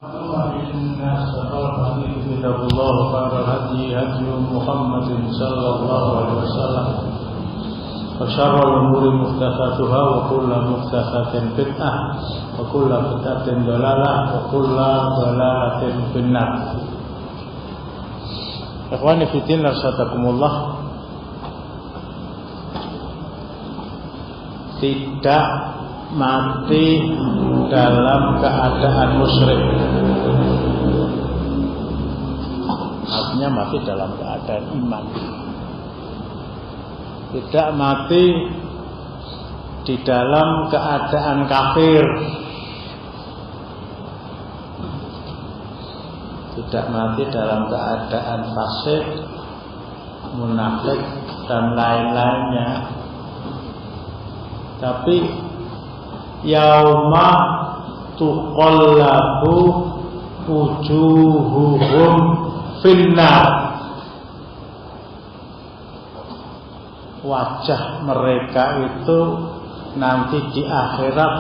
إن أصدق الحديث كتاب الله وخير الهدي هدي محمد صلى الله عليه وسلم وشر الأمور محدثاتها وكل محدثة بدعة وكل بدعة ضلالة وكل ضلالة في النار. Ikhwani fi din rasyadakumullah, tidak mati dalam keadaan musyrik. Artinya mati dalam keadaan iman. Tidak mati di dalam keadaan kafir. Tidak mati dalam keadaan fasik, munafik dan lain-lainnya. Tapi yauma tuqallabu wujuhuhum finnar, wajah mereka itu nanti di akhirat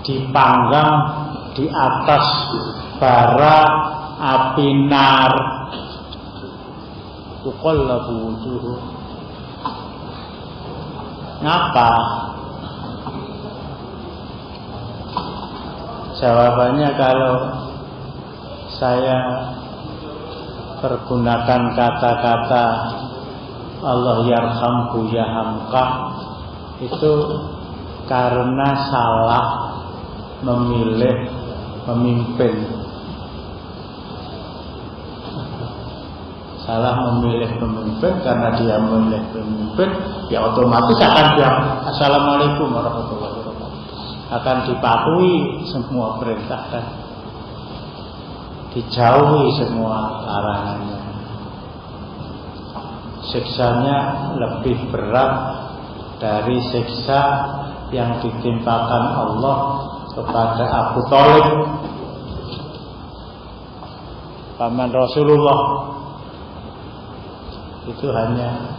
dipanggang di atas bara api nar. Tuqallabu wujuhuhum. Ngapa? Jawabannya kalau saya pergunakan kata-kata Allah yarhamku yahamka, itu karena salah memilih pemimpin. Salah memilih pemimpin, karena dia memilih pemimpin, ya otomatis akan dia assalamualaikum warahmatullahi wabarakatuh, akan dipatuhi semua perintah dan dijauhi semua larangannya. Siksanya lebih berat dari siksa yang ditimpakan Allah kepada Abu Thalib, paman Rasulullah. Itu hanya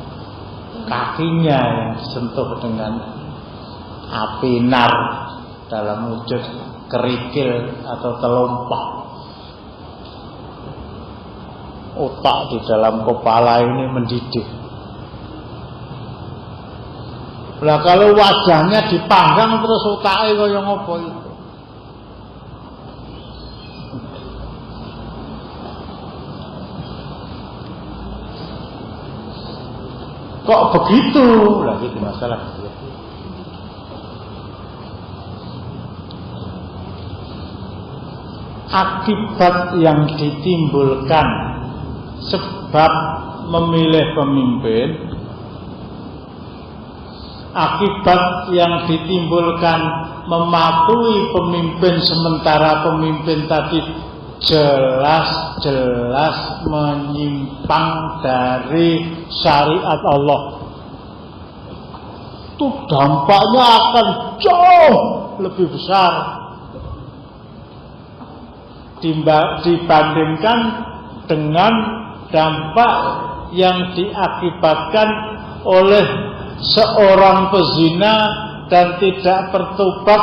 kakinya yang disentuh dengan api nar dalam wujud kerikil atau telompah. Otak di dalam kepala ini mendidih. Lah kalau wajahnya dipanggang terus otaknya kaya ngopo itu? Kok begitu? Lah itu masalah. Akibat yang ditimbulkan sebab memilih pemimpin, akibat yang ditimbulkan mematuhi pemimpin sementara pemimpin tadi jelas-jelas menyimpang dari syariat Allah, itu dampaknya akan jauh lebih besar dibandingkan dengan dampak yang diakibatkan oleh seorang pezina dan tidak bertobat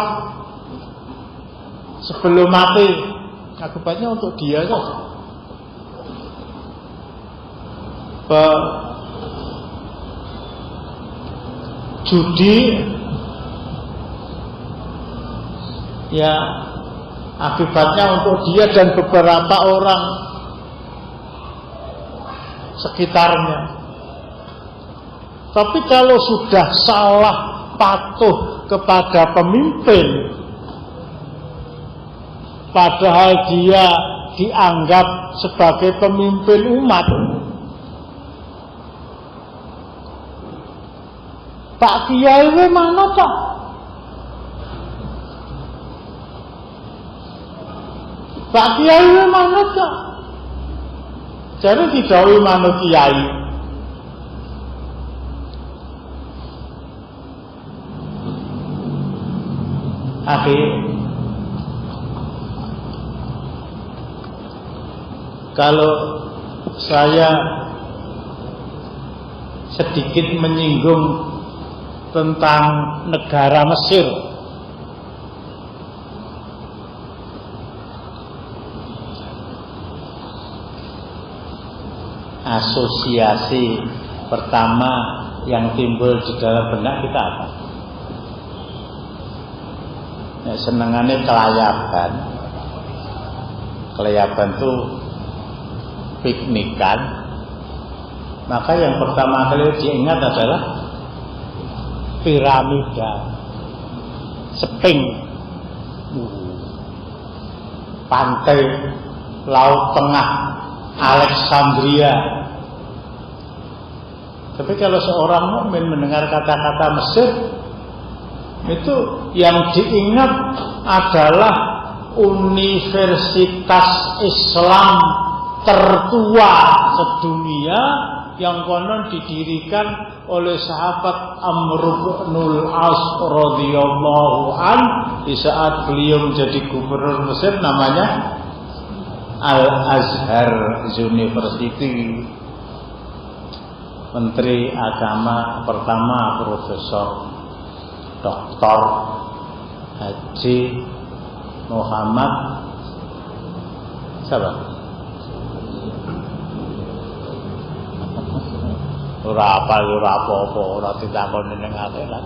sebelum mati. Akibatnya untuk dia saja. Judi, ya akibatnya untuk dia dan beberapa orang sekitarnya. Tapi kalau sudah salah patuh kepada pemimpin, padahal dia dianggap sebagai pemimpin umat, Pak Kiai mana Pak? Pak Kiai mana Pak? Jadi didhawuhi manut Kiai. Akhir, kalau saya sedikit menyinggung tentang negara Mesir, asosiasi pertama yang timbul di dalam benak kita apa? Ya, senengannya kelayaban. Kelayaban itu piknikan. Maka yang pertama kali diingat adalah piramida, Sphinx, pantai Laut Tengah, Alexandria. Tapi kalau seorang mukmin mendengar kata-kata Mesir, itu yang diingat adalah universitas Islam tertua sedunia yang konon didirikan oleh sahabat Amr bin As radhiyallahu an di saat beliau menjadi gubernur Mesir, namanya Al-Azhar University. Menteri Agama pertama Profesor Dr. Haji Muhammad siapa? Ora apa-apa, ora ditakoni ning akhirat.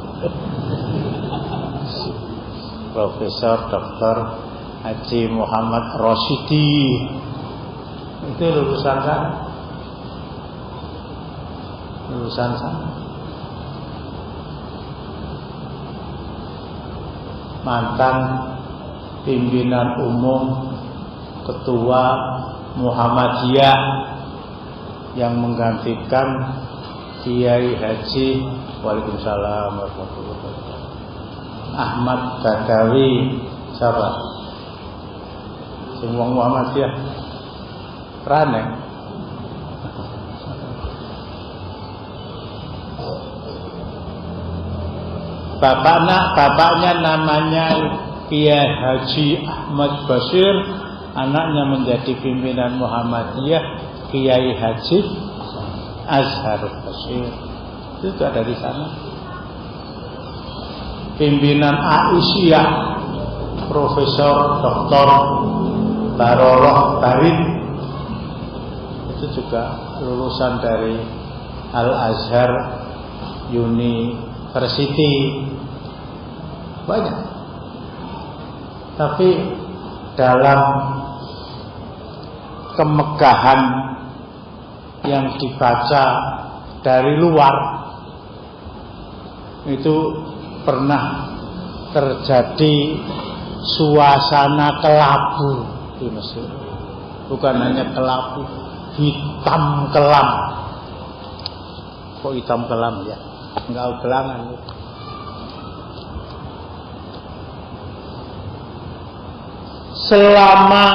Profesor Dr. Haji Muhammad Rosyidi. Itu lulusan sana. Lulusan sana. Mantan pimpinan umum ketua Muhammadiyah yang menggantikan Kiai Haji Waalaikumsalam warahmatullahi wabarakatuh Ahmad Badawi. Siapa? Semua Muhammadiyah Rane. Bapaknya namanya Kiai Haji Ahmad Basir, anaknya menjadi pimpinan Muhammadiyah Kiai Haji Azhar Basir. Itu ada di sana. Pimpinan Aisyah Profesor Dr. Baroroh Barid, itu juga lulusan dari Al-Azhar University. Banyak. Tapi dalam kemegahan yang dibaca dari luar itu pernah terjadi suasana kelabu di Mesir. Bukan hanya kelabu, hitam kelam. Kok hitam kelam ya? Enggak gelangan. Selama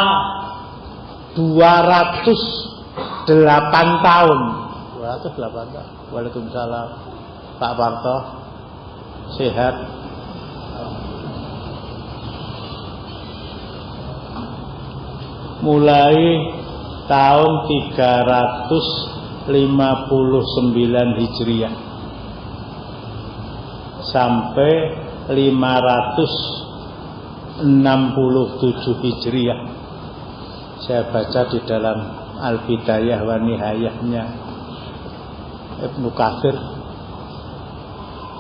208 tahun. 208 tahun. Waalaikumsalam. Pak Parto sehat. Mulai tahun 359 Hijriah sampai 567 Hijriah. Saya baca di dalam Al-Bidayah wa Nihayahnya Ibnu Katsir.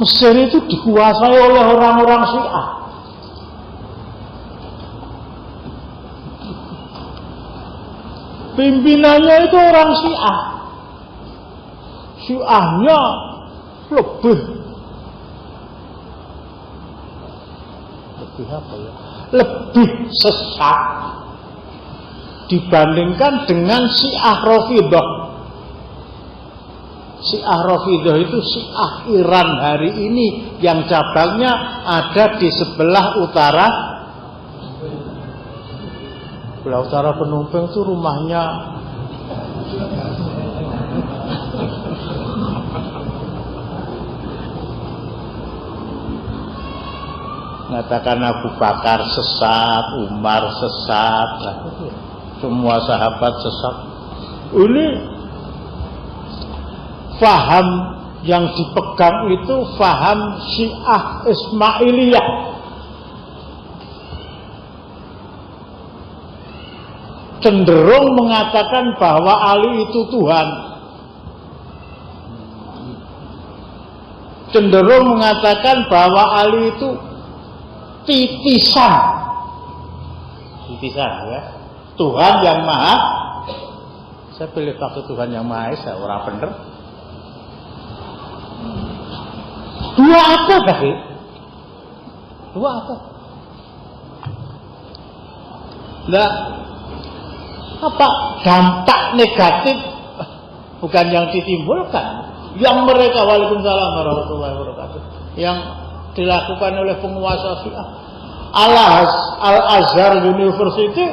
Mesir itu dikuasai oleh orang-orang Syiah. Pimpinannya itu orang Syiah. Syiahnya lebih apa ya? Lebih sesat dibandingkan dengan Syiah Rafidhah. Syiah Rafidhah itu Syiah Iran hari ini yang cabangnya ada di sebelah utara. Sebelah utara Penumpang itu rumahnya mengatakan Abu Bakar sesat, Umar sesat, semua sahabat sesat. Ini faham yang dipegang itu faham Syiah Ismailiyah. Cenderung mengatakan bahwa Ali itu Tuhan. cenderung mengatakan bahwa Ali itu titisan ya. Tuhan yang Maha, saya pilih pakai Tuhan yang Maha Esa, orang bener. Dua apa tadi? Dua apa? Nah, apa dampak negatif bukan yang ditimbulkan, yang mereka, waalaikumsalam warahmatullahi wabarakatuh, yang dilakukan oleh penguasa Syiah, Al-Azhar University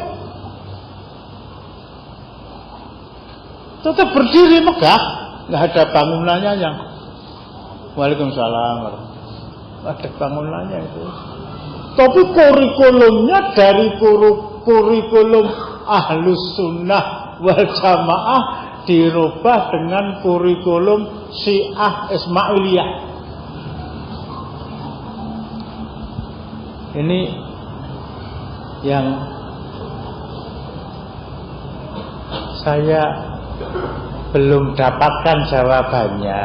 tetap berdiri megah, nggak ada bangunannya yang waalaikumsalam, nggak ada bangunannya itu. Tapi kurikulumnya dari kurikulum Ahlus Sunnah wal Jamaah dirubah dengan kurikulum Syiah Ismailiyah. Ini yang saya belum dapatkan jawabannya.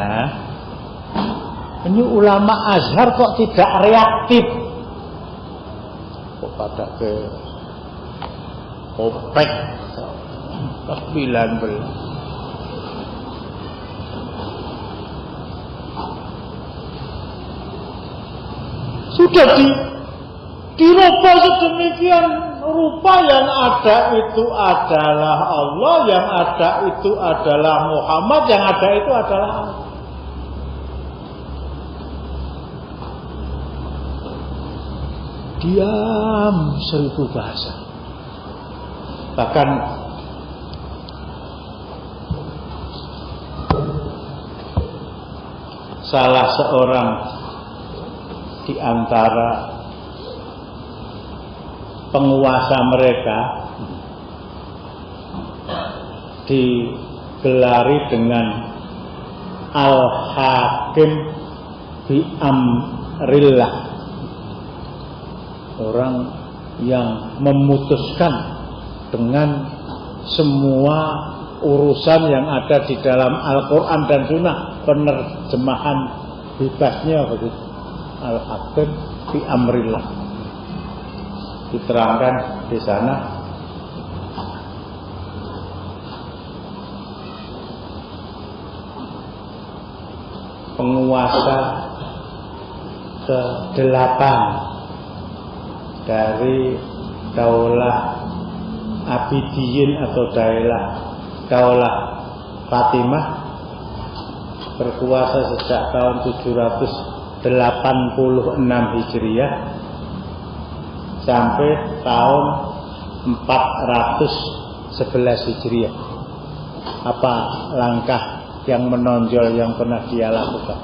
Ini ulama Azhar kok tidak reaktif? Kok pada ke OPEC 19? Sudah dirubah sedemikian rupa, yang ada itu adalah Allah, yang ada itu adalah Muhammad, yang ada itu adalah Allah. Diam 1000 bahasa. Bahkan salah seorang di antara penguasa mereka digelari dengan Al-Hakim bi Amrillah, orang yang memutuskan dengan semua urusan yang ada di dalam Al-Quran dan Sunnah. Penerjemahan bebasnya begitu, Al-Hakim bi Amrillah. Diterangkan di sana penguasa ke-8 dari Daulah Abidiyin atau Daulah Fatimah berkuasa sejak tahun 786 Hijriah sampai tahun 411 Hijriah. Apa langkah yang menonjol yang pernah dia lakukan?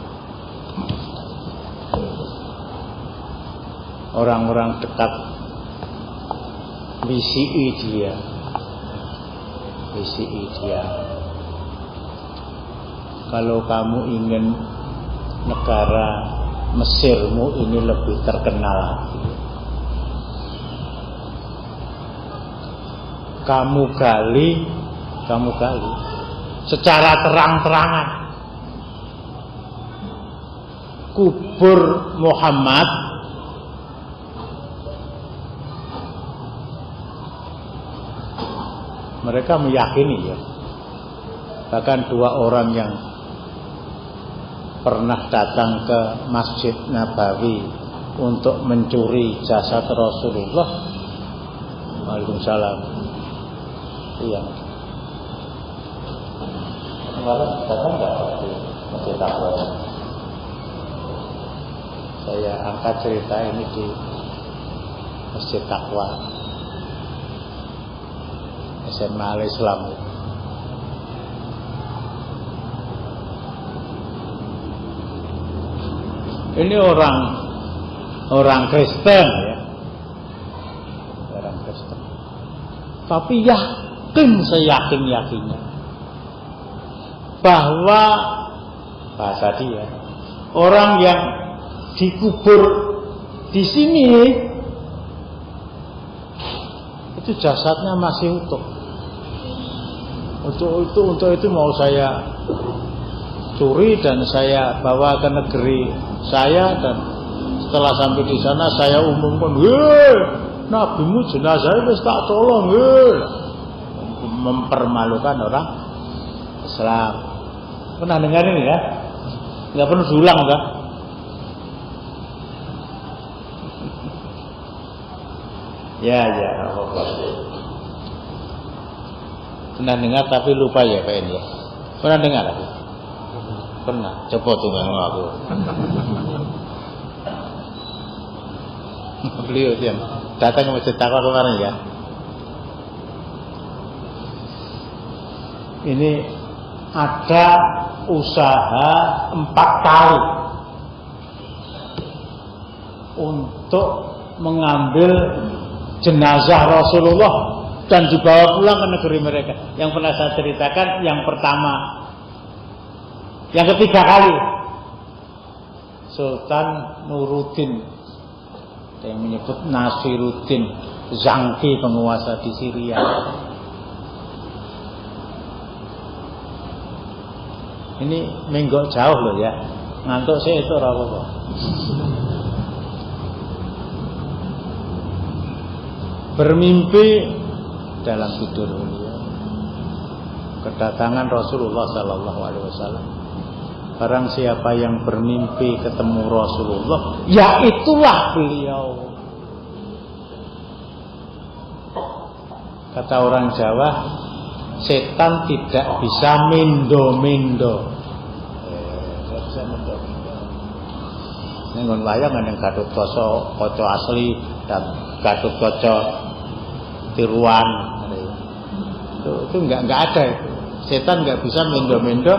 Orang-orang dekat VCI dia. Kalau kamu ingin negara Mesirmu ini lebih terkenal lagi, kamu gali secara terang-terangan kubur Muhammad, mereka meyakini ya, bahkan 2 orang yang pernah datang ke Masjid Nabawi untuk mencuri jasad Rasulullah. Waalaikumsalam. Iya. Kemarin datang nggak di Masjid Taqwa? Saya angkat cerita ini di Masjid Taqwa, SMA Al-Islam. Ini orang Kristen ya, orang Kristen. Tapi seyakin-yakinnya bahwa bahasa dia, orang yang dikubur di sini itu jasadnya masih utuh. Untuk itu mau saya curi dan saya bawa ke negeri saya, dan setelah sampai di sana saya umumkan, nabimu jenazah wis tak tolong, mempermalukan orang Islam. Pernah dengar ini ya? Nggak perlu diulang kan? Ya. Pernah dengar tapi lupa ya Pak ini. Pernah dengar aku? Pernah. Coba tunggu aku. Beliau yang datang ke Masjid Taqwa kemarin ya. Ini ada usaha 4 kali untuk mengambil jenazah Rasulullah dan dibawa pulang ke negeri mereka. Yang pernah saya ceritakan yang pertama, yang ketiga kali Sultan Nuruddin, yang menyebut Nasiruddin Zangki, penguasa di Syria. Ini menggok jauh loh ya, ngantuk saya itu apa-apa. Bermimpi dalam tidur beliau kedatangan Rasulullah Sallallahu Alaihi Wasallam. Barang siapa yang bermimpi ketemu Rasulullah, ya itulah beliau. Kata orang Jawa, setan tidak bisa mendo-mendo. Ini ngon wayang yang Gatot Kaca asli dan Gatot Kaca tiruan. Itu enggak ada itu. Setan enggak bisa mendo-mendo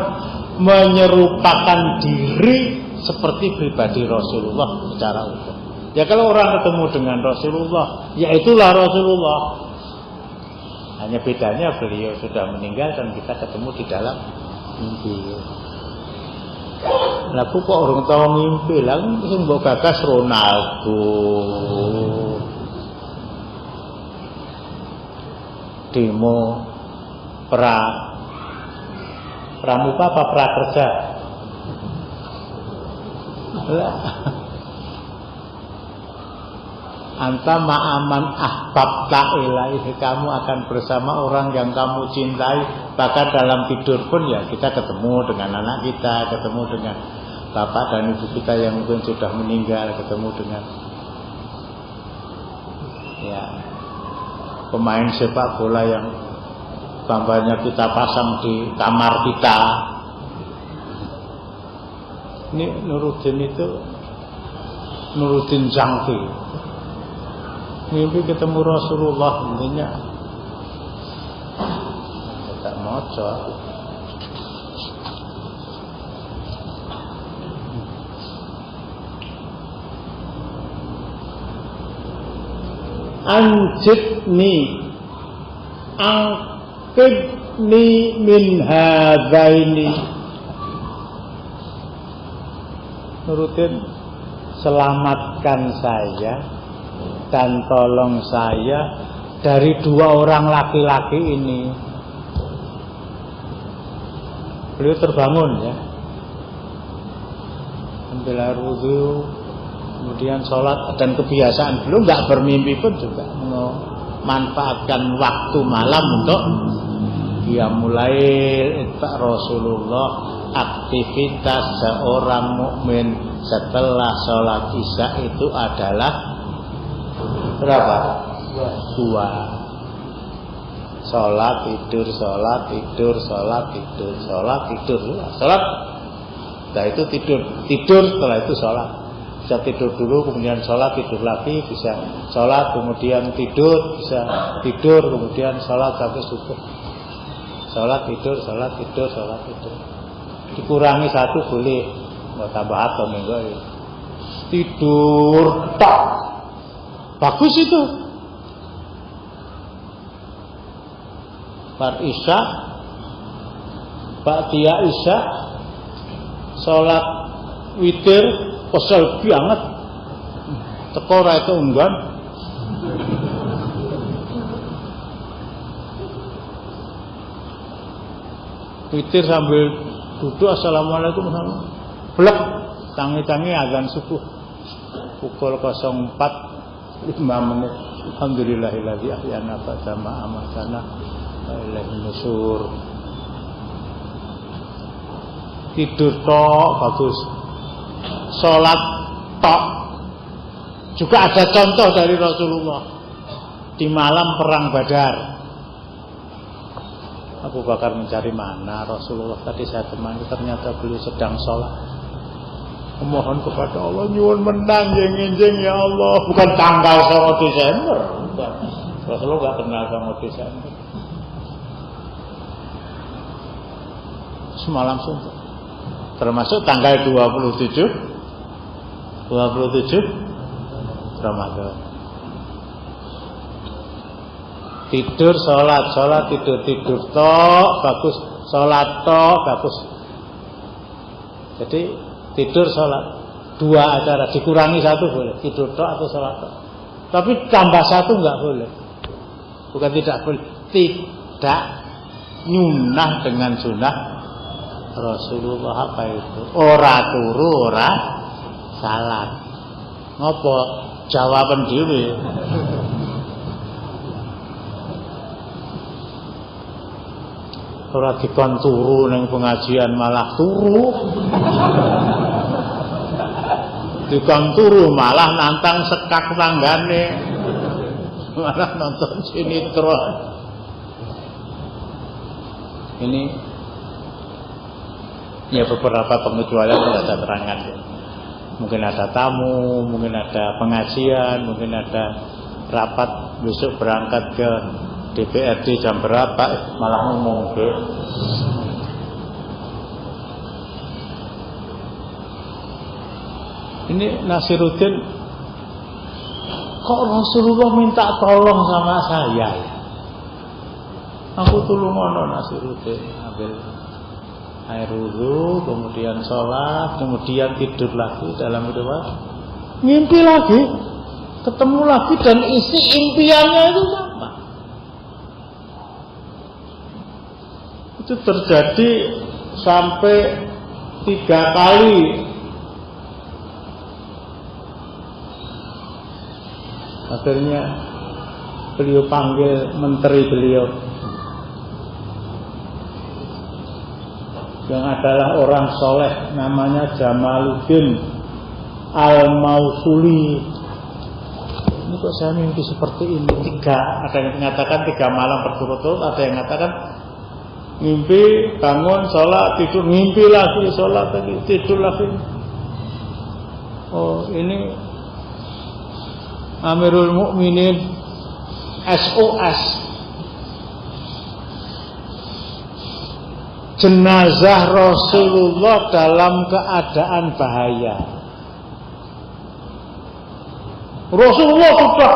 menyerupakan diri seperti pribadi Rasulullah secara utuh. Ya kalau orang ketemu dengan Rasulullah, ya itulah Rasulullah. Hanya bedanya beliau sudah meninggal dan kita ketemu di dalam mimpi. Lah kok orang tahu mimpi lah sing mbok gagas Ronaldo. Demo pramuka apa prakerja? Lah anta ma'aman ahbabta ilaihi, kamu akan bersama orang yang kamu cintai. Bahkan dalam tidur pun ya kita ketemu dengan anak kita, ketemu dengan bapak dan ibu kita yang mungkin sudah meninggal, ketemu dengan ya pemain sepak bola yang gambarnya kita pasang di kamar kita. Ini Nuruddin itu Nuruddin Zangki. Mimpi ketemu Rasulullah, intinya tak moco. Anjitni angkibni min hadaini. Nurutin, selamatkan saya dan tolong saya dari 2 orang laki-laki ini. Beliau terbangun ya, ambil air wudu, kemudian sholat, dan kebiasaan beliau nggak bermimpi pun juga memanfaatkan waktu malam untuk dia mulai itba Rasulullah. Aktivitas seorang mukmin setelah sholat isya itu adalah berapa? 2. Sholat tidur, sholat tidur, sholat tidur, sholat tidur, sholat. Nah itu tidur setelah itu sholat. Bisa tidur dulu, kemudian sholat, tidur lagi, bisa sholat, kemudian tidur, bisa tidur, kemudian sholat sampai subuh. Sholat tidur, sholat tidur, sholat tidur. Dikurangi 1 boleh, mau tambah atau enggak? Tidur tak. Bagus itu. Bar isya, ba'diyah isya, sholat witir, kesel banget. Teko ra itu unggan. Witir sambil duduk assalamualaikum blek tangi-tangi azan subuh pukul 04.05 alhamdulillahilladzi ahyana ba'da ma amatana wa ilaihin nusyur. Tidur tok bagus, salat tok. Juga ada contoh dari Rasulullah di malam perang Badar. Abu Bakar mencari mana Rasulullah tadi saya temani, ternyata beliau sedang sholat. Memohon kepada Allah, nyuwun menang jeng-jeng ya Allah. Bukan tanggal 9 Desember. Bukan. Rasulullah gak kenal 9 Desember. Semalam suntuk. Termasuk tanggal 27 Ramadan. Tidur, sholat, tidur tok, bagus. Sholat tok, bagus. Jadi tidur, sholat, 2 acara, dikurangi 1 boleh. Tidur tok atau sholat tok. Tapi tambah 1 nggak boleh. Bukan tidak boleh, tidak nyunah dengan sunnah Rasulullah. Apa itu? Ora turu, ora salat. Ngopo? Jawaban dhewe. Ora dikon turu ning pengajian malah turu. Dikon turu malah nantang sekak tanggane. Malah nonton sinetron. Ini ya beberapa pengecualian yang saya terangkan. Mungkin ada tamu, mungkin ada pengajian, mungkin ada rapat besok berangkat ke DPRD jam berapa, malah ngomong ke. Ini Nasiruddin, kok Rasulullah minta tolong sama saya ya? Aku tulung ono Nasiruddin, ambil air wudu, kemudian sholat, kemudian tidur lagi dalam hidup, ngimpi lagi, ketemu lagi, dan isi impiannya itu sama. Itu terjadi sampai 3 kali. Akhirnya beliau panggil menteri beliau, yang adalah orang soleh, namanya Jamaluddin Al-Mausuli. Ini kok saya mimpi seperti ini? 3, ada yang mengatakan 3 malam berturut-turut, ada yang mengatakan mimpi, bangun, sholat, tidur, mimpi lagi, sholat lagi, tidur lagi. Oh, ini Amirul Mukminin SOS, jenazah Rasulullah dalam keadaan bahaya. Rasulullah sudah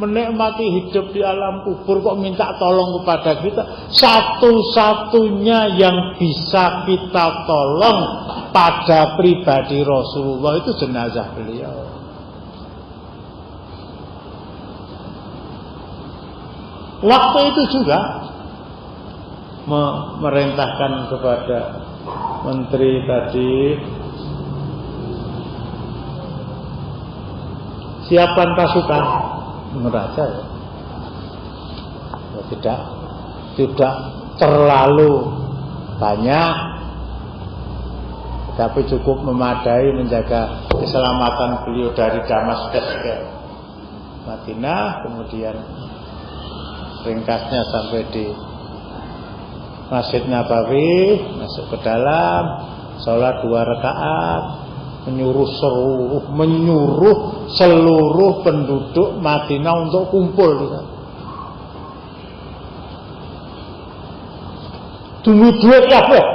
menikmati hidup di alam kubur, kok minta tolong kepada kita. Satu-satunya yang bisa kita tolong pada pribadi Rasulullah itu jenazah beliau. Waktu itu juga memerintahkan kepada menteri tadi, siapkan pasukan. Neraca ya, tidak terlalu banyak, tapi cukup memadai menjaga keselamatan beliau dari Damaskus ke Madinah. Kemudian ringkasnya sampai di Masjid Nabawi, masuk ke dalam, sholat 2 rakaat, menyuruh seluruh penduduk Madinah untuk kumpul di sana. Demi duit kabeh.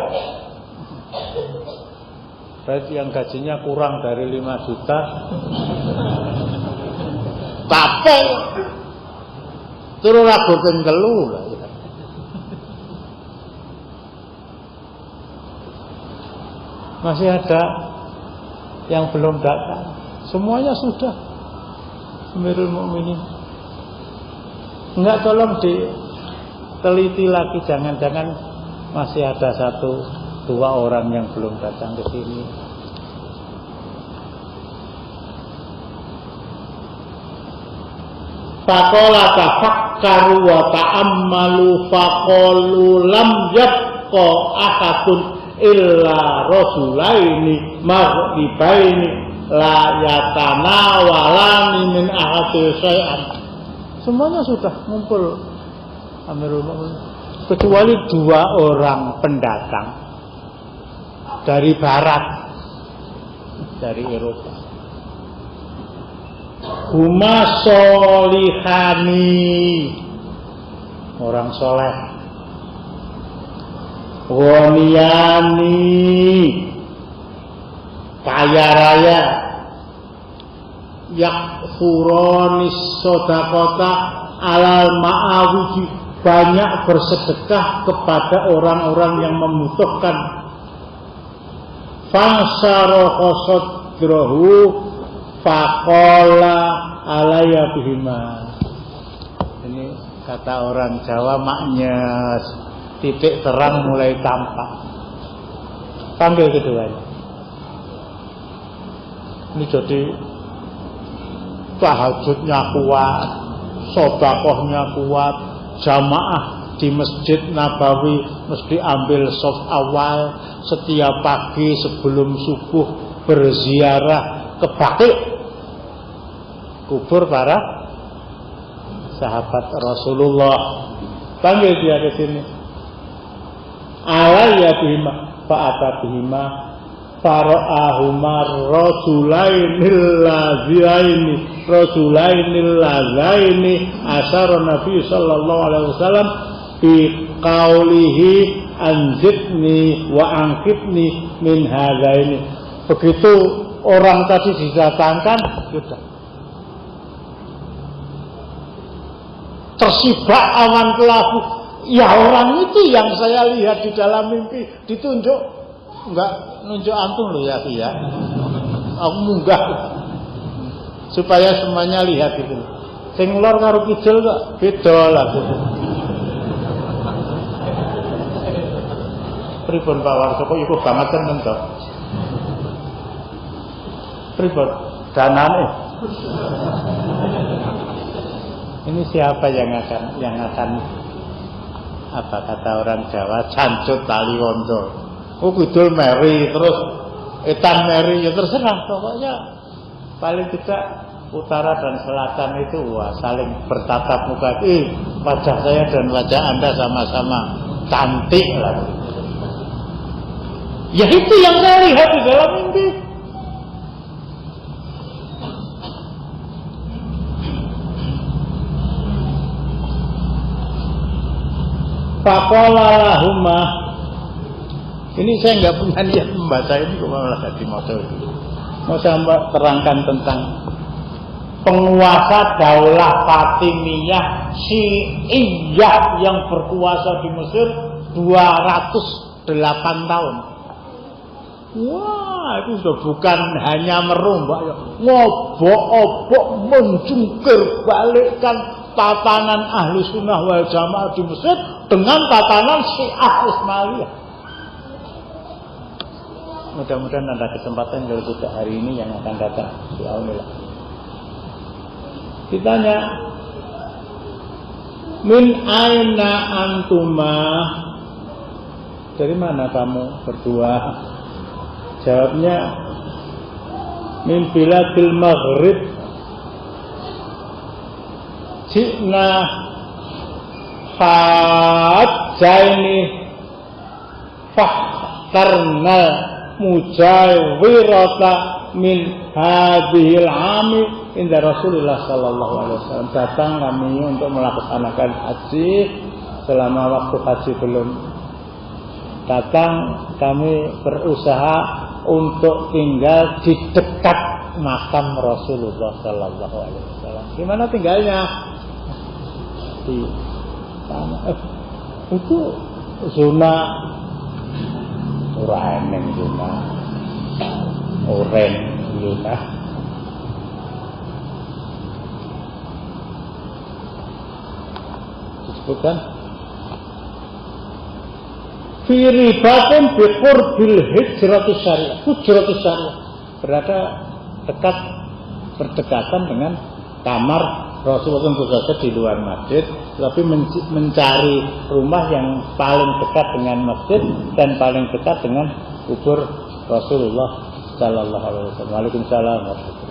Berarti yang gajinya kurang dari 5 juta. Tapi turun lagu telu lah. Masih ada yang belum datang. Semuanya sudah. Amirul Mukminin. Enggak, tolong diteliti lagi, jangan-jangan masih ada 1-2 orang yang belum datang ke sini. Faqala tafakkaru wa ta'ammalu faqalu lam yabqa ahadun illa rajulaini maghribaini la yatanawalani min ahadil syai'an. Semuanya sudah ngumpul Amirul Mukminin, kecuali 2 orang pendatang dari barat, dari Eropa. Huma solihani, orang soleh. Ghaniyani, kaya raya. Yakfuronis sodakota alal ma'awiji, banyak bersedekah kepada orang-orang yang membutuhkan. Fangsaroho sodrahu faqala alaya bihima. Ini kata orang Jawa maknya titik terang mulai tampak. Panggil keduanya. Ini jadi tahajudnya kuat, sedekahnya kuat, jamaah di Masjid Nabawi mesti ambil shaf awal, setiap pagi sebelum subuh berziarah ke Baqi, kubur para sahabat Rasulullah. Panggil dia ke sini. Alaya bihima fa'ata bihima fara'ahuma rajulainil lazaini asyara Nabi sallallahu alaihi wasallam bi qaulihi anzidni wa angkitni min hadaini. Begitu orang tadi didatangkan, sudah tersibak awan kelabu. Ya orang itu yang saya lihat di dalam mimpi, ditunjuk, enggak nunjuk antum loh ya, ya. Aku munggah supaya semuanya lihat itu. Sing lor karo kidul kok beda lah gitu. Pripun Pak Warso kok iku banget tenan to. Pripun danane? Ini siapa yang akan apa kata orang Jawa, cancut tali wondo. Oh kidul meri terus etan meri, ya terserah pokoknya. Paling tidak utara dan selatan itu wah saling bertatap muka. Wajah saya dan wajah Anda sama-sama cantik lah. Ya itu yang saya lihat di dalam mimpi. Faqala lahumma, ini saya nggak punya niat membaca ini, kok malah jadi motor itu. Mau saya terangkan tentang penguasa daulah Fatimiyah Syi'iyah yang berkuasa di Mesir 208 tahun. Wah, itu sudah bukan hanya merombak, ya. Ngobok-obok menjungkir balikkan tatanan ahli sunnah wal jamaah di Mesir dengan tatanan Syiah Ismailiyah. Mudah-mudahan ada kesempatan kalau tidak hari ini yang akan datang. Alhamdulillah. Ditanya, min aina antuma, dari mana kamu berdua? Jawabnya, min biladil maghrib. Jikna fa'adzaini fahtarna mujawirata min hadhil ami inda Rasulullah sallallahu alaihi wasallam. Datang kami untuk melaksanakan haji, selama waktu haji belum datang kami berusaha untuk tinggal di dekat makam Rasulullah sallallahu alaihi wasallam. Di mana tinggalnya? Di sana. Itu zona Uranen, zona Oren, zona disebutkan fi ribatin bi qurbil hujratus syariah. Hujratus syariah berada dekat, berdekatan dengan kamar Rasulullah, tentu saja di luar masjid, tapi mencari rumah yang paling dekat dengan masjid dan paling dekat dengan kubur Rasulullah sallallahu alaihi wasallam. Waalaikumsalam warahmatullahi.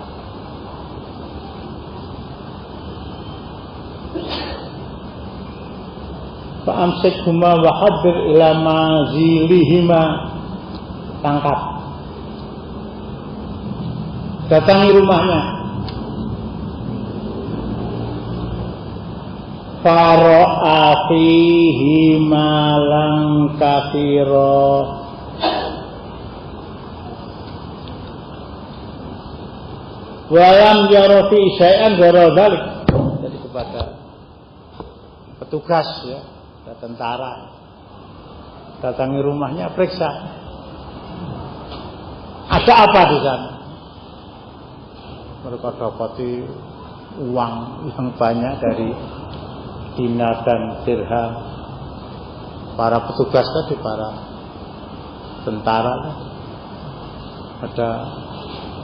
Fa'amsikhuma wa hadir ila mazilihima. Tangkap, datangi rumahnya. Fara'a fihi malang katsira. Wa lam yara fi syai'an ghairu dzalik. Jadi kepada petugas ya, tentara, datangi rumahnya, periksa ada apa di sana. Mereka dapati uang yang banyak dari dinar dan dirham. Para petugas tadi, para tentara, ada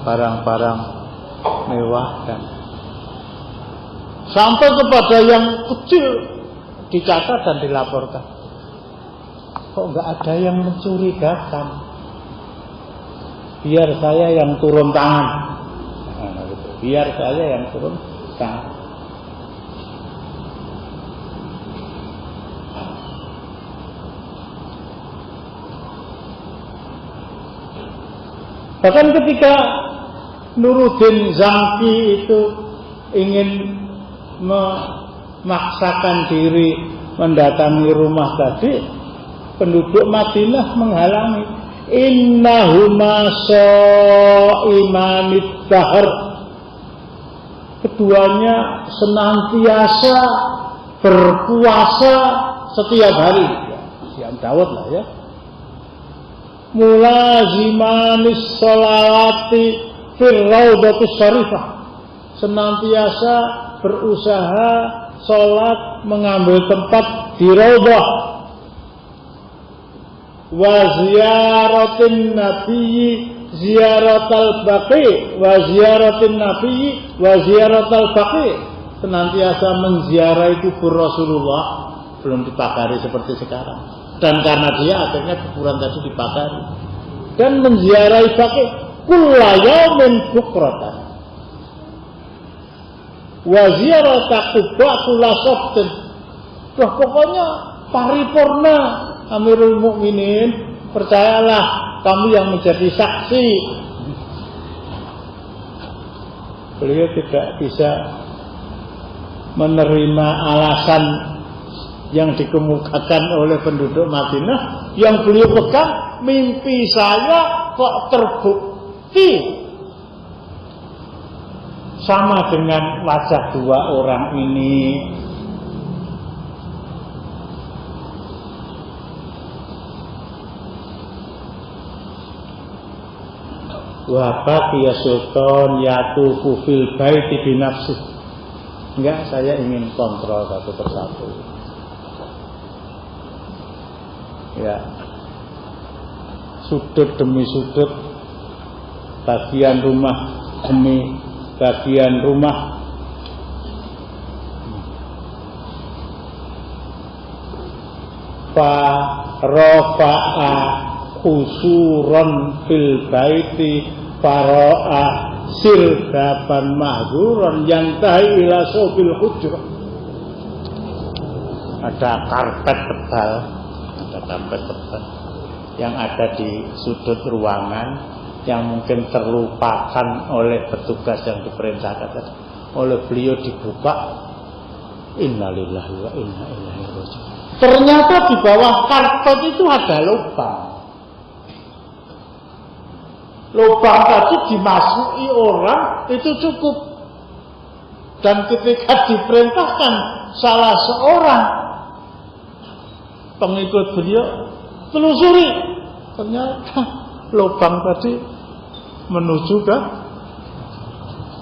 barang-barang mewah dan sampai kepada yang kecil dicatat dan dilaporkan. Kok enggak ada yang mencurigakan? Biar saya yang turun tangan. Nah, gitu. Biar saya yang turun tangan. Bahkan ketika Nuruddin Zangki itu ingin memaksakan diri mendatangi rumah tadi, penduduk Madinah menghalangi. Innahuma sha'imanid dahr. Keduanya senantiasa berpuasa setiap hari. Siam Daud lah ya. Mulazimanis sholawati fil raudhatus syarifah. Senantiasa berusaha sholat mengambil tempat di raudhah. Wa ziyaratin nabiyyi ziyaratal baqi wa ziyaratin nabiyyi wa ziyaratal baqi. Senantiasa menziarahi kubur Rasulullah, belum dipagari seperti sekarang. Dan karena dia akhirnya kuburan tadi dipagari. Dan menziarahi baqi kulla yaumin bukratan. Wa ziyarata Quba kulla sabtin. Wah, pokoknya paripurna. Amirul Mukminin, percayalah, kamu yang menjadi saksi. Beliau tidak bisa menerima alasan yang dikemukakan oleh penduduk Madinah. Yang beliau pegang, mimpi saya kok terbukti sama dengan wajah dua orang ini. Wa baqiya sultan yatufu fil baiti binafsi. Enggak, saya ingin kontrol satu persatu. Ya, sudut demi sudut, bagian rumah demi bagian rumah. Fa rafa'a khusuran fil baiti fara'a sirdaban mahzuran yang tahi ila sobil hujrah. Ada karpet tebal yang ada di sudut ruangan yang mungkin terlupakan oleh petugas yang diperintahkan. Oleh beliau dibuka, innalillahi wa inna ilaihi raji'un. Ternyata di bawah karpet itu ada lubang. Lubang tadi dimasuki orang itu cukup. Dan ketika diperintahkan salah seorang pengikut beliau telusuri, ternyata lubang tadi menuju ke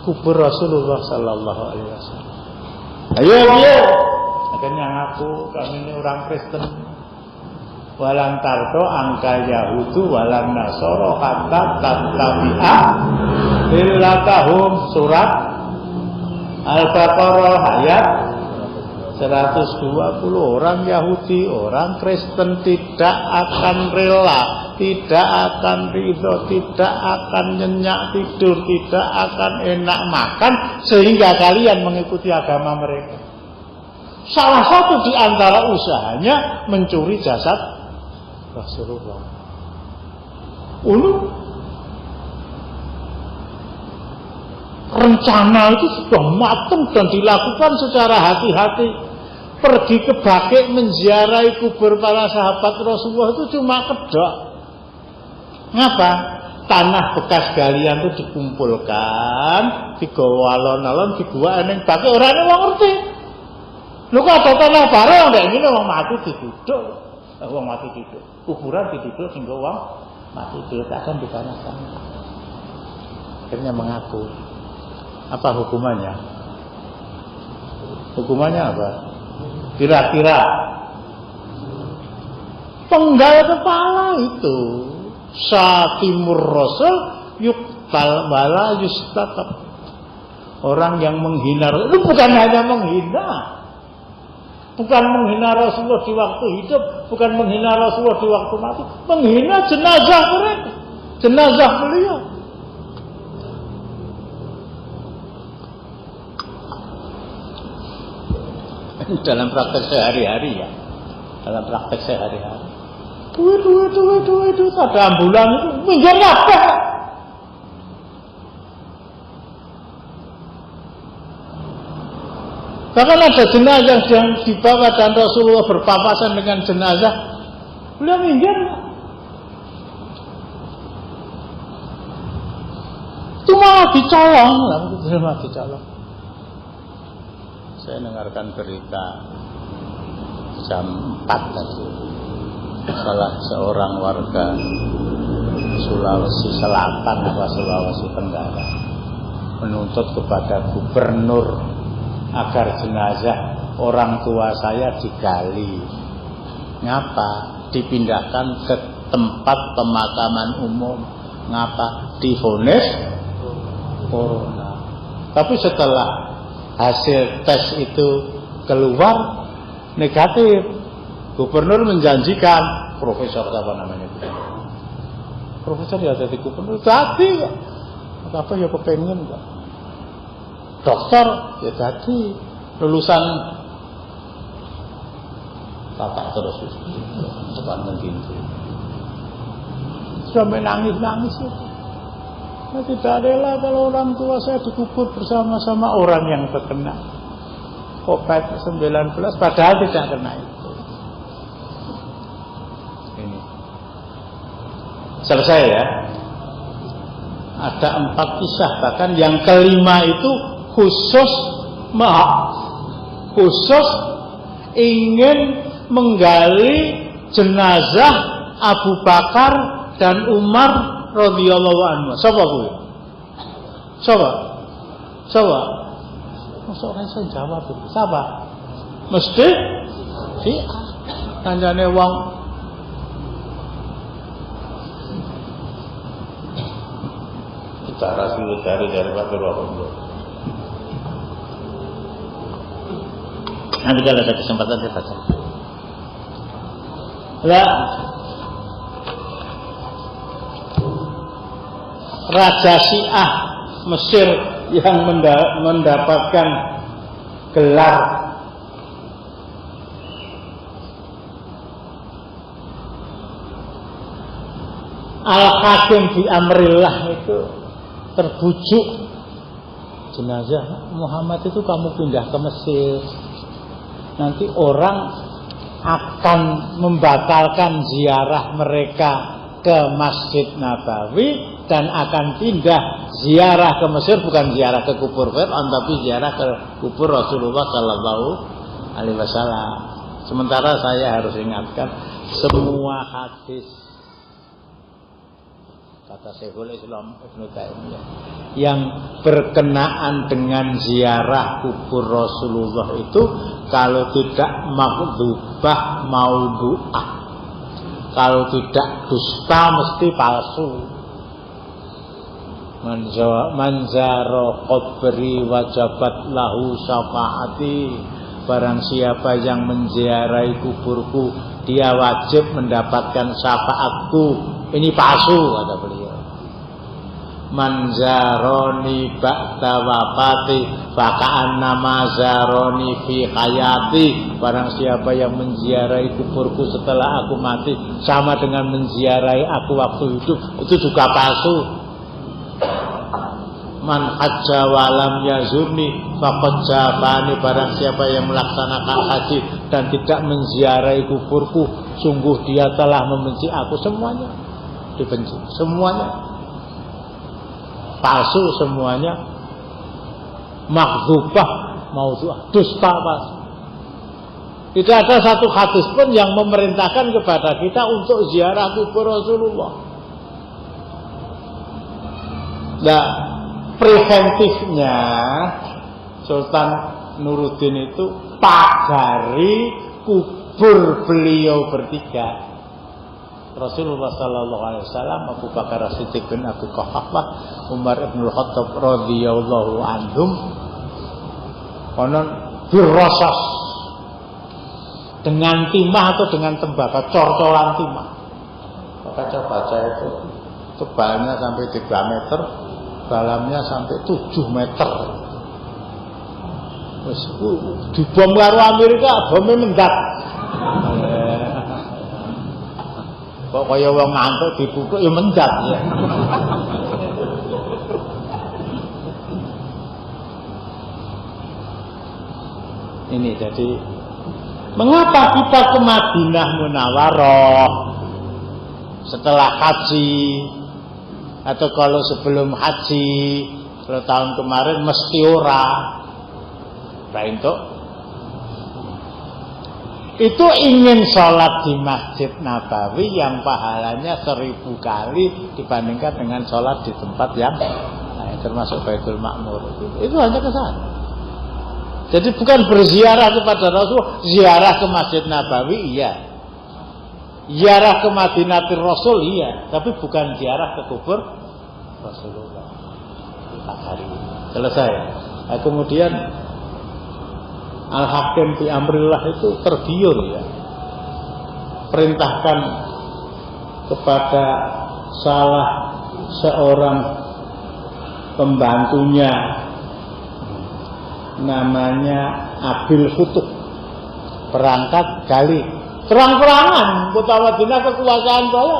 kubur Rasulullah sallallahu alaihi wasallam. Ayo dia, akhirnya ngaku kami ini orang Kristen. walan tardo angka Yahudu walan Nasoro hatta tattabi'a millatahum. Surat Al-Baqarah ayat 120. Orang Yahudi, orang Kristen tidak akan rela, tidak akan ridho, tidak akan nyenyak tidur, tidak akan enak makan sehingga kalian mengikuti agama mereka. Salah satu di antara usahanya mencuri jasad Rasulullah. Rencana itu sudah matang dan dilakukan secara hati-hati. Pergi ke Baqi menziarahi kubur para sahabat Rasulullah itu cuma kedok. Ngapa? Tanah bekas galian itu dikumpulkan, digawa alon-alon, digawa ning Baqi, orangnya wong ngerti. Lho kok ada tanah barang ndek ngene wong mati diduduk. Wong mati diduduk. Kuburan diduduk sehingga wong mati diletakkan di tanah sana. Akhirnya mengaku. Apa hukumannya? Hukumannya apa? Kira-kira penggal kepala itu Satimur Rasul yuktal wala yustatab. Orang yang menghina itu bukan hanya menghina, bukan menghina Rasulullah di waktu hidup, bukan menghina Rasulullah di waktu mati, menghina jenazah mereka, jenazah beliau. Dalam praktek sehari-hari ya, dalam praktek sehari-hari. Duit, ada ambulan itu minggir apa? Bahkan ada jenazah yang dibawa dan Rasulullah berpapasan dengan jenazah, beliau minggir. Itu malah dicolong, malah dicolong. Saya dengarkan berita jam 4 tadi. Salah seorang warga Sulawesi Selatan atau Sulawesi Tenggara menuntut kepada gubernur agar jenazah orang tua saya digali. Ngapa? Dipindahkan ke tempat pemakaman umum. Ngapa? Divonis corona. Tapi setelah hasil tes itu keluar negatif, gubernur menjanjikan, profesor apa namanya, profesor ya jadi gubernur, jadi apa ya kepengen enggak, dokter ya jadi lulusan tata terus bukan mengginti sampai nangis itu. Saya tidak rela kalau orang tua saya dikubur bersama-sama orang yang terkena COVID-19 padahal tidak kena itu. Ini selesai ya. Ada 4 kisah, bahkan yang kelima itu khusus ingin menggali jenazah Abu Bakar dan Umar radhiyallahu anhu. Siapa kuwi? Siapa? Masuk ora iso jawab itu. Siapa? Mesti si kanjane wong bicara sih dari Pak Rasulullah. Nanti kalau ada kesempatan saya baca. Lah Raja Syiah Mesir yang mendapatkan gelar Al-Hakim di Amrillah itu terbujuk, jenazah Muhammad itu kamu pindah ke Mesir, nanti orang akan membatalkan ziarah mereka ke Masjid Nabawi dan akan pindah ziarah ke Mesir, bukan ziarah ke kubur Fir'aun tapi ziarah ke kubur Rasulullah Sallallahu Alaihi Wasallam. Sementara saya harus ingatkan semua hadis, kata Syekhul Islam Ibnu Taimiyah, yang berkenaan dengan ziarah kubur Rasulullah itu kalau tidak makdzubah maudhu'ah, Kalau tidak dusta mesti palsu. Manzaro qabri wajabat lahu syafaati. Barang siapa yang menziarahi kuburku, dia wajib mendapatkan syafaatku. Ini palsu, kata beliau. Manzaroni ba'da wafati faka'anna mazaroni fi hayati. Barang siapa yang menziarahi kuburku setelah aku mati, sama dengan menziarahi aku waktu hidup. Itu juga palsu. Man hajja walam yazurni faqad jafani. Barang siapa yang melaksanakan haji dan tidak menziarahi kuburku, sungguh dia telah membenci aku. Semuanya dibenci, semuanya palsu, semuanya maghdzubah, maudhu'ah, dusta palsu. Tidak ada satu hadis pun yang memerintahkan kepada kita untuk ziarah kubur Rasulullah. Nah, preventifnya Sultan Nuruddin itu pagari kubur beliau bertiga, Rasulullah sallallahu alaihi wasallam, Abu Bakar As-Siddiq bin Abi Quhafah, Umar bin Khattab radhiyallahu anhum, konon dirosas dengan timah atau dengan tembakau, cor-coran timah. Maka baca itu tebalnya sampai 3 meter, dalamnya sampai 7 meter. Wes dibom karo Amerika, bomnya mendat. Kok kaya wong ngantuk dipukul ya mendat ya. Ini jadi mengapa kita ke Madinah Munawwarah setelah haji, atau kalau sebelum haji, kalau tahun kemarin mesti ora. Itu ingin sholat di Masjid Nabawi yang pahalanya 1000 kali dibandingkan dengan sholat di tempat yang termasuk Baitul Ma'mur. Itu hanya ke sana. Jadi bukan berziarah kepada Rasul, ziarah ke Masjid Nabawi iya, ziarah ke Madinatul Rasul iya, tapi bukan ziarah ke kubur Rasulullah. Hari selesai. Nah, kemudian Al-Hakim bi Amrillah itu tergiur ya, perintahkan kepada salah seorang pembantunya namanya Abil Futuk, berangkat gali terang-terangan kota Madinah, kekuasaan saya,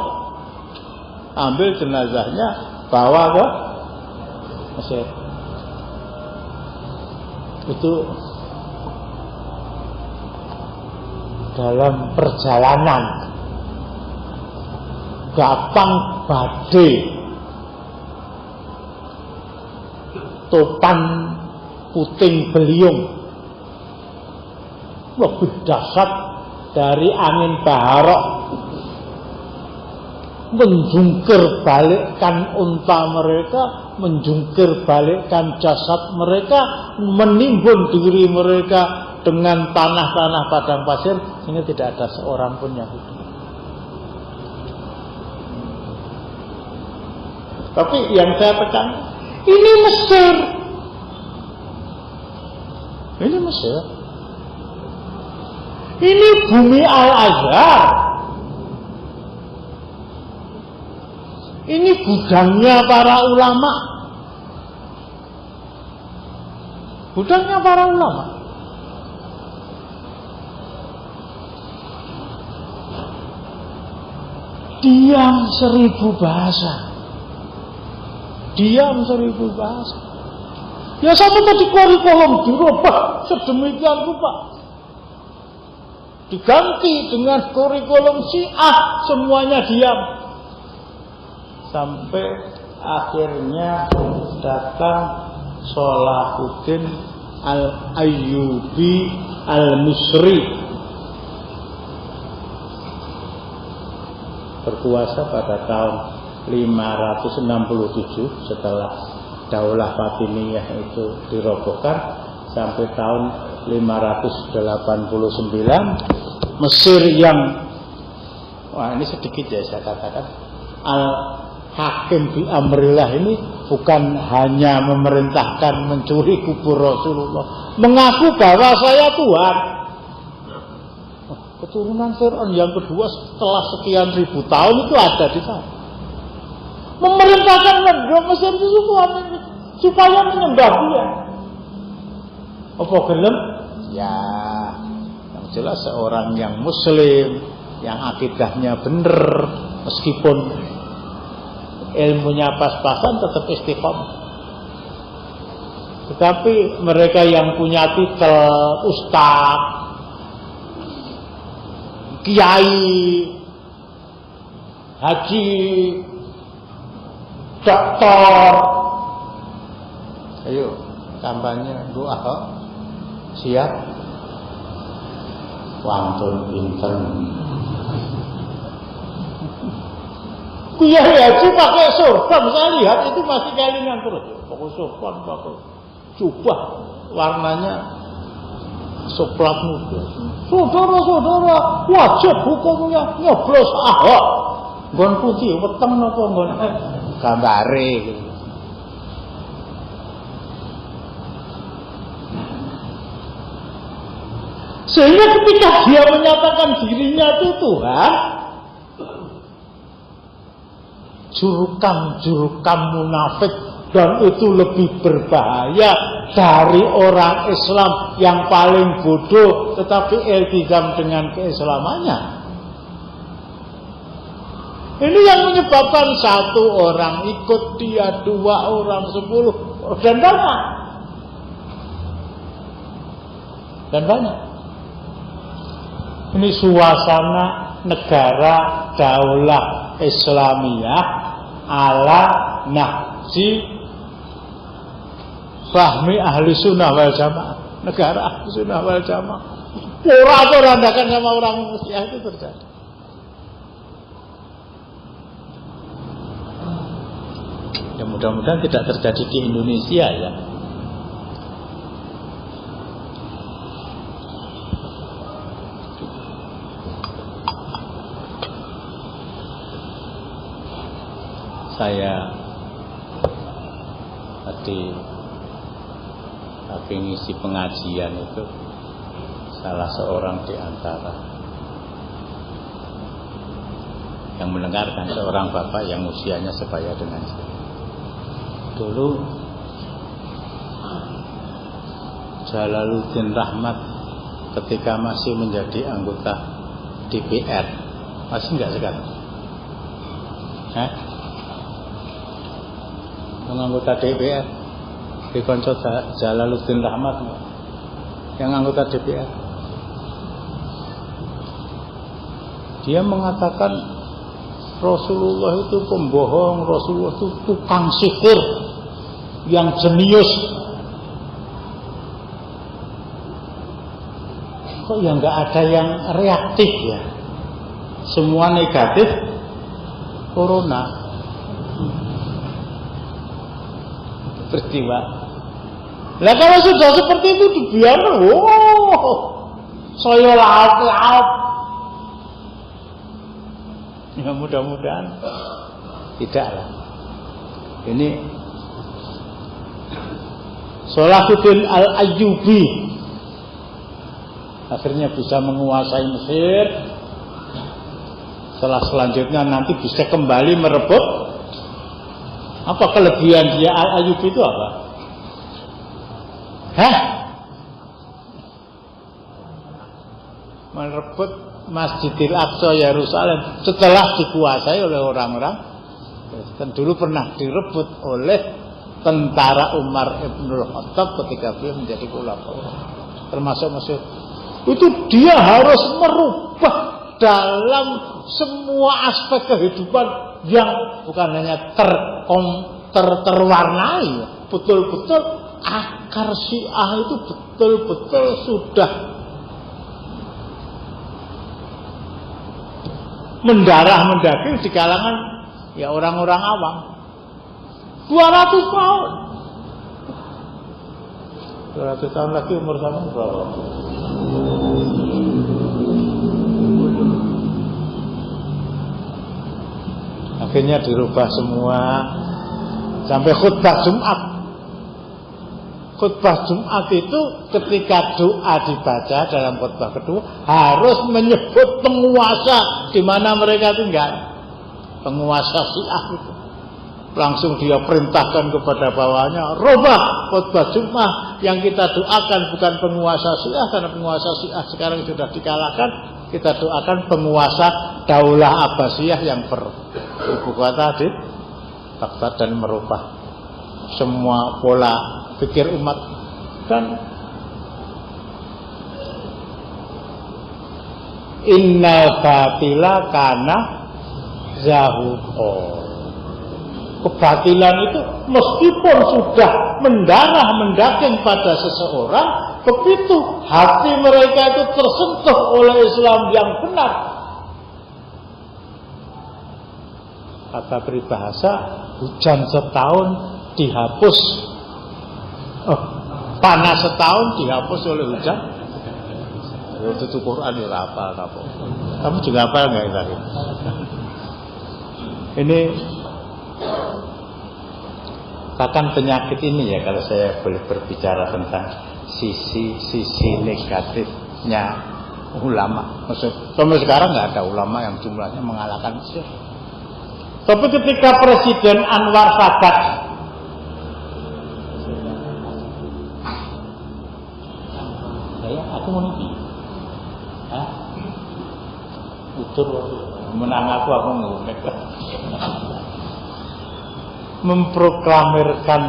ambil jenazahnya bawa ke Mesir. Itu dalam perjalanan datang badai topan puting beliung lebih dahsyat dari angin baharok, menjungkir balikkan unta mereka, menjungkir balikkan jasad mereka, menimbun diri mereka dengan tanah-tanah padang pasir, sehingga tidak ada seorang pun yang hidup. Tapi yang saya tekan, ini Mesir. Ini Mesir. Ini bumi Al-Azhar. Ini gudangnya para ulama. Gudangnya para ulama. Diam 1000 bahasa. Diam 1000 bahasa. Ya sampai tadi kurikulum dirubah sedemikian rupa, diganti dengan kurikulum Syiah, semuanya diam. Sampai akhirnya datang Salahuddin Al-Ayyubi Al-Misri, berkuasa pada tahun 567 setelah Daulah Fatimiyah itu dirobohkan, sampai tahun 589 Mesir yang Wah, ini sedikit ya saya katakan. Al-Hakim bi amrillah ini bukan hanya memerintahkan mencuri kubur Rasulullah, mengaku bahwa saya Tuhan. Keturunan Fir'aun yang kedua setelah sekian ribu tahun itu ada di sana. Memerintahkan negara Mesir itu supaya menyembah dia. Apa gelem? Ya, yang jelas seorang yang Muslim, yang akidahnya benar, meskipun ilmunya pas-pasan tetap istiqomah. Tetapi mereka yang punya titel ustaz, kiai, haji, doktor, ayo kampanye Bu Ahok siap, wantun pinten. Kiai haji pakai sorban, saya lihat itu masih kelingan terus. Pakai sorban, pakai jubah, warnanya coklat muda. Saudara-saudara, wajib hukumnya nyoblos Ahok. Nggon putih, weteng napa nggon gambare gitu. Sehingga ketika dia menyatakan dirinya itu Tuhan, jurukam munafik, dan itu lebih berbahaya dari orang Islam yang paling bodoh tetapi iltizam dengan keislamannya. Ini yang menyebabkan satu orang ikut dia, 2 orang, 10 dan banyak. Ini suasana negara daulah Islamiyah ala nahji fahmi ahli sunnah wal jamaah. Negara ahli sunnah wal jamaah porak-porandakan sama orang Syiah itu terjadi. Ya mudah-mudahan tidak terjadi di Indonesia ya. Saya tadi ngisi pengajian itu salah seorang di antara yang mendengarkan, seorang bapak yang usianya sebaya dengan saya. Dulu Jalaluddin Rahmat ketika masih menjadi anggota DPR, masih enggak sekarang? Anggota DPR di konco Jalaluddin Rahmat yang anggota DPR, dia mengatakan Rasulullah itu pembohong, Rasulullah itu tukang sihir yang jenius. Kok ya nggak ada yang reaktif ya, semua negatif corona. Peristiwa. Nah kalau sudah seperti itu dibiarkan, saya laut. Ya mudah-mudahan tidaklah. Ini Salahuddin Al-Ayyubi akhirnya bisa menguasai Mesir. Selanjutnya nanti bisa kembali merebut. Apa kelebihan dia Al-Ayyubi itu apa? Merebut Masjidil Aqsa Yerusalem setelah dikuasai oleh orang-orang. Dan dulu pernah direbut oleh tentara Umar Ibnul Khattab ketika dia menjadi khulafaur, termasuk Mesir. Itu dia harus merubah dalam semua aspek kehidupan yang bukan hanya terwarnai, betul-betul akar Syiah itu betul-betul sudah mendarah mendaging di kalangan ya orang-orang awam. 200 tahun. 200 tahun lagi umur sama berapa? 200 akhirnya dirubah semua sampai khutbah Jumat. Khutbah Jumat itu ketika doa dibaca dalam khutbah kedua harus menyebut penguasa di mana mereka tinggal. Penguasa Syiah itu. Langsung dia perintahkan kepada bawahnya, rubah khutbah Jumat, yang kita doakan bukan penguasa Syiah, karena penguasa Syiah sekarang sudah dikalahkan. Kita doakan penguasa Daulah Abbasiyah yang beribu kota di Baghdad dan merubah semua pola pikir umat. Dan innal batila kana zahuqa. Kebatilan itu meskipun sudah mendarah mendaging pada seseorang, begitu hati mereka itu tersentuh oleh Islam yang benar, kata peribahasa, hujan setahun dihapus, panas setahun dihapus oleh hujan. Itu Quran ya apa? Kamu juga apa nggak tadi? Ini bahkan penyakit ini ya, kalau saya boleh berbicara tentang sisi negatifnya ulama. Maksud, sampai sekarang nggak ada ulama yang jumlahnya mengalahkan Mesir. Tapi ketika Presiden Anwar Sadat aku mau nih, utur menang aku ngomong. Memproklamirkan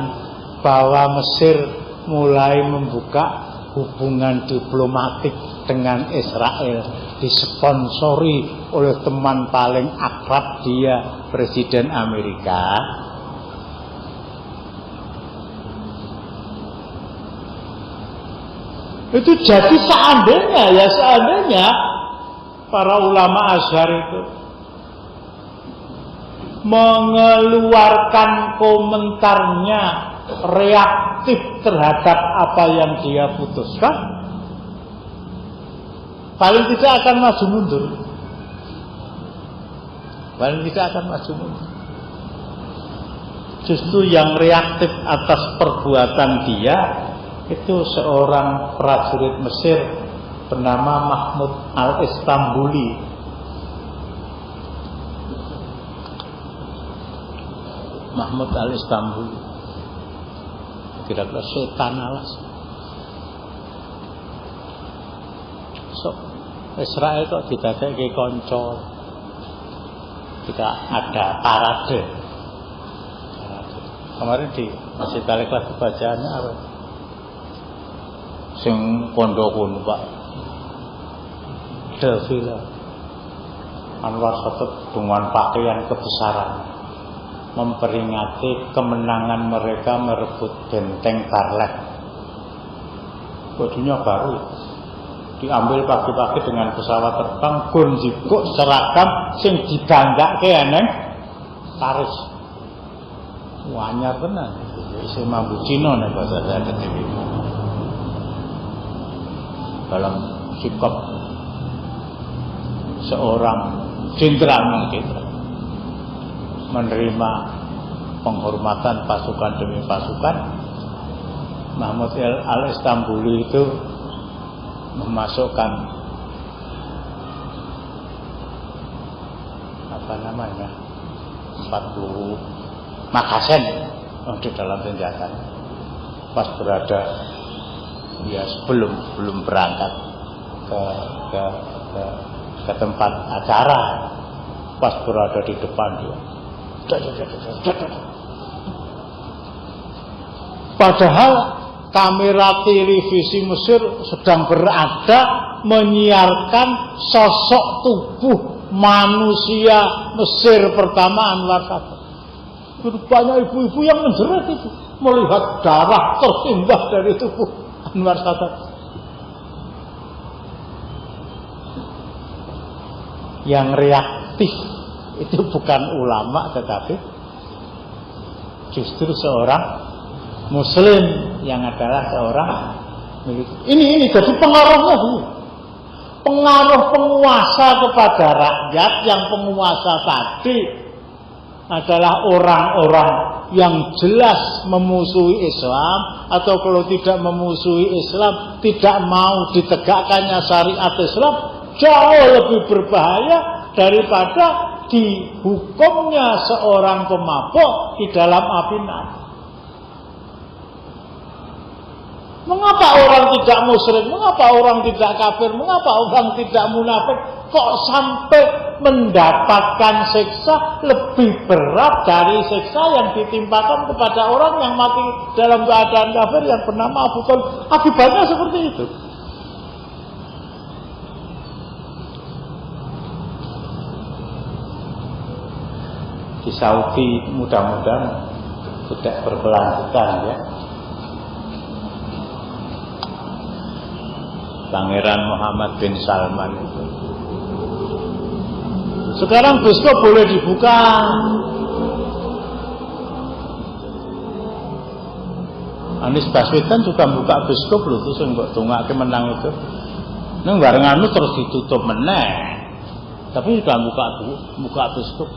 bahwa Mesir mulai membuka hubungan diplomatik dengan Israel, disponsori oleh teman paling akrab dia, Presiden Amerika. Itu jadi seandainya para ulama Azhar itu mengeluarkan komentarnya reaktif terhadap apa yang dia putuskan, paling tidak akan maju mundur. Justru yang reaktif atas perbuatan dia itu seorang prajurit Mesir bernama Mahmud al-Istanbuli. Mahmud al-Istanbul, kira-kira setan alas. So, Israel kok didadekake kanca. Kita ada parade. Kemarin di Masjid Al-Ikhlas bacaannya apa? Sing pondokun Pak. Defile Anwar Sadat dengan pakaian kebesaran memperingati kemenangan mereka merebut benteng Barlek. Bajunya baru, diambil pagi-pagi dengan pesawat terbang, gonjikuk seragam sing didanggake neng Paris. Anyar tenan. Isi mambu Cina nek bahasa saya dhewe. Dalam sikap seorang jenderal kita menerima penghormatan pasukan demi pasukan, Mahmud al-Istanbuli itu memasukkan apa namanya 40 makasen di dalam senjata. Pas berada ya sebelum berangkat ke tempat acara, pas berada di depan dia, padahal kamera televisi Mesir sedang berada menyiarkan sosok tubuh manusia Mesir pertama Anwar Sadat. Banyak ibu-ibu yang menjerit itu melihat darah tersimbah dari tubuh Anwar Sadat. Yang reaktif itu bukan ulama, tetapi justru seorang Muslim yang adalah seorang milik. Ini jadi pengaruhnya dulu. Pengaruh penguasa kepada rakyat, yang penguasa tadi adalah orang-orang yang jelas memusuhi Islam, atau kalau tidak memusuhi Islam, tidak mau ditegakkannya syariat Islam, jauh lebih berbahaya daripada dihukumnya seorang pemabuk di dalam api neraka. Mengapa orang tidak musyrik? Mengapa orang tidak kafir? Mengapa orang tidak munafik? Kok sampai mendapatkan siksa lebih berat dari siksa yang ditimpakan kepada orang yang mati dalam keadaan kafir yang bernama Abu Thalib? Akibatnya seperti itu. Di Saudi mudah-mudahan tidak berkelanjutan ya. Pangeran Muhammad bin Salman itu. Sekarang bioskop boleh dibuka. Anies Baswedan juga buka bioskop loh, terus enggak tungake menang itu. Nang barengan terus ditutup meneh. Tapi sudah buka bioskop.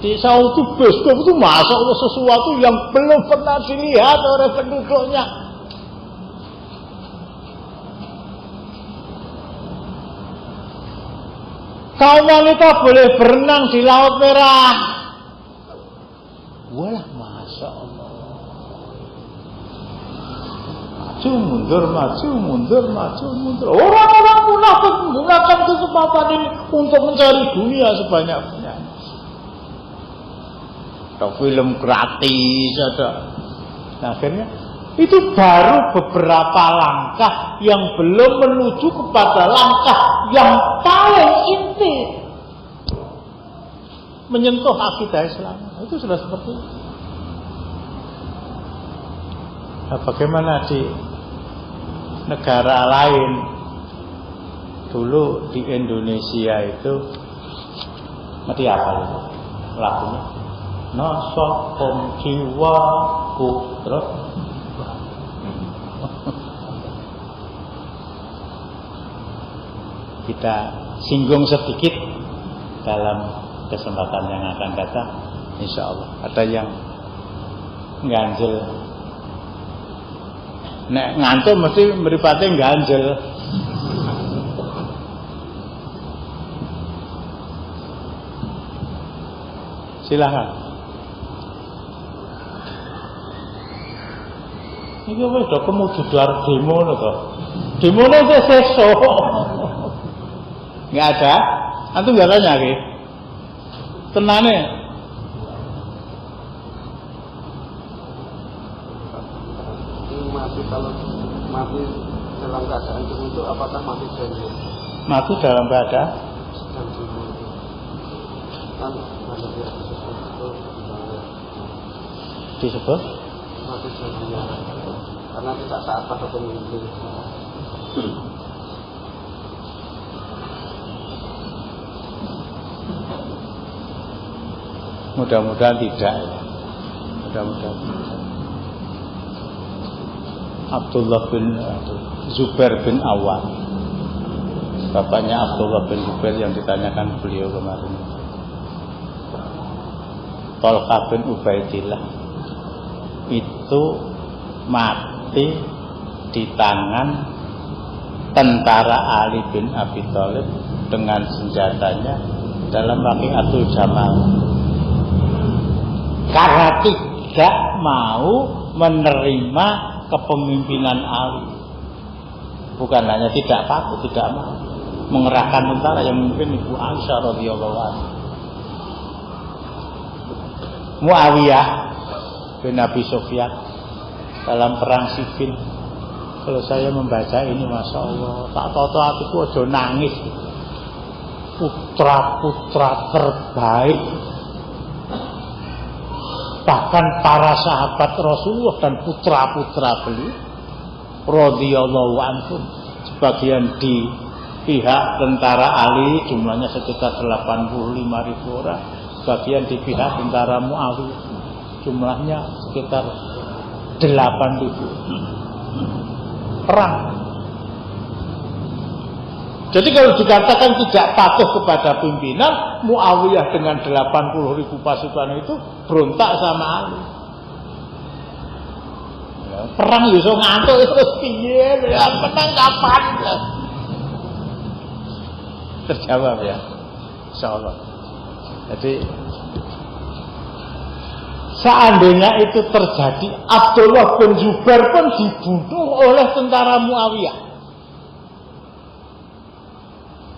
Di Saudi bioskop itu masuk sesuatu yang belum pernah dilihat oleh penduduknya. Kaum wanita boleh berenang di Laut Merah. Walah, masya Allah. Maju mundur, maju mundur, maju mundur. Orang-orang munafik menggunakan kesempatan ini untuk mencari dunia sebanyak-banyaknya. Ada film gratis, ada. Nah, akhirnya itu baru beberapa langkah yang belum menuju kepada langkah yang paling inti, menyentuh akidah Islam. Itu sudah seperti itu. Nah, bagaimana di negara lain? Dulu di Indonesia itu mati apa itu lagunya? Nasokom jiwaku, terus kita singgung sedikit dalam kesempatan yang akan datang, insya Allah. Ada yang ganjel, nek ngantuk mesti mripate ganjel. Silakan. Ini wis do kemujudan demo lho to. Demone wis sesuk. Enggak ada? Antum enggak tanya ki? Tenane. Mati kalau mati dalam keadaan tertentu, apakah mati janji? Mati dalam keadaan kan disebut mati janji karena tidak taat pada pemimpin. Mudah-mudahan tidak. Mudah-mudahan tidak. Abdullah bin Zubair bin Awam, bapaknya Abdullah bin Zubair yang ditanyakan beliau kemarin, Tolha bin Ubaidillah itu mati di tangan tentara Ali bin Abi Thalib dengan senjatanya dalam waqiatul Jamal, karena tidak mau menerima kepemimpinan Ali. Bukan hanya tidak takut, tidak mau mengerahkan tentara yang memimpin Ibu Aisyah radhiyallahu anha. Muawiyah bin Abi Sufyan dalam perang Siffin, kalau saya membaca ini, masya Allah, tak tahu hatiku aja nangis. Putra-putra terbaik, bahkan para sahabat Rasulullah dan putra-putra beliau radhiyallahu anhum, sebagian di pihak tentara Ali jumlahnya sekitar 85.000 orang, sebagian di pihak tentara Muawiyah jumlahnya sekitar 8.000. Perang Jadi kalau dikatakan tidak patuh kepada pimpinan, Muawiyah dengan 80.000 pasukan itu berontak sama Ali. Ya, perang iso ngantuk terus piye? Ya menang kapan? Terjawab ya, insyaallah. Jadi seandainya itu terjadi, Abdullah bin Zubair pun dibunuh oleh tentara Muawiyah,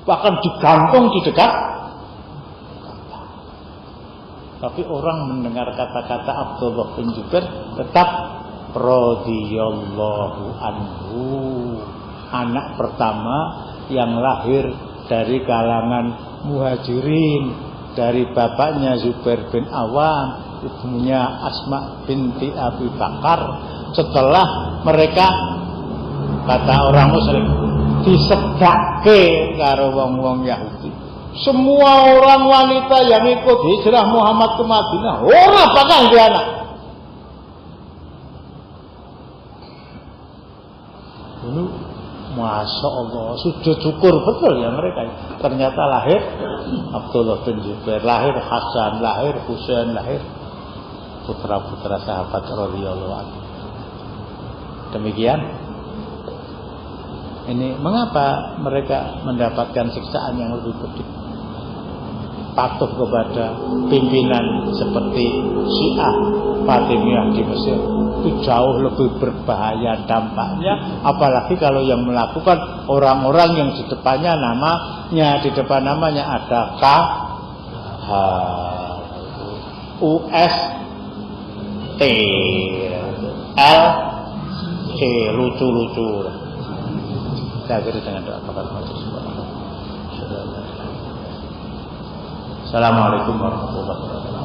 bahkan digantung di dekat. Tapi orang mendengar kata-kata Abdullah bin Zubair tetap radhiyallahu anhu, anak pertama yang lahir dari kalangan muhajirin, dari bapaknya Zubair bin Awam, ibunya Asma binti Abi Bakar. Setelah mereka, kata orang Muslim, disedake karo wong-wong Yahudi. Semua orang wanita yang ikut hijrah Muhammad ke Madinah ora bakal di anak. Dulu Masya Allah, sujud syukur betul ya mereka. Ternyata lahir Abdullah bin Zubair, lahir Hasan, lahir Husain, lahir putra-putra sahabat radhiyallahu anhu. Demikian. Ini mengapa mereka mendapatkan siksaan yang lebih pedih? Patuh kepada pimpinan seperti Syiah Fatimiyah di Mesir itu jauh lebih berbahaya dampaknya, apalagi kalau yang melakukan orang-orang yang di depannya di depan namanya ada K H U S T L C, lucu-lucu. Saya akhiri dengan doa kepada Allah Subhanahu wa taala. Assalamualaikum warahmatullahi wabarakatuh.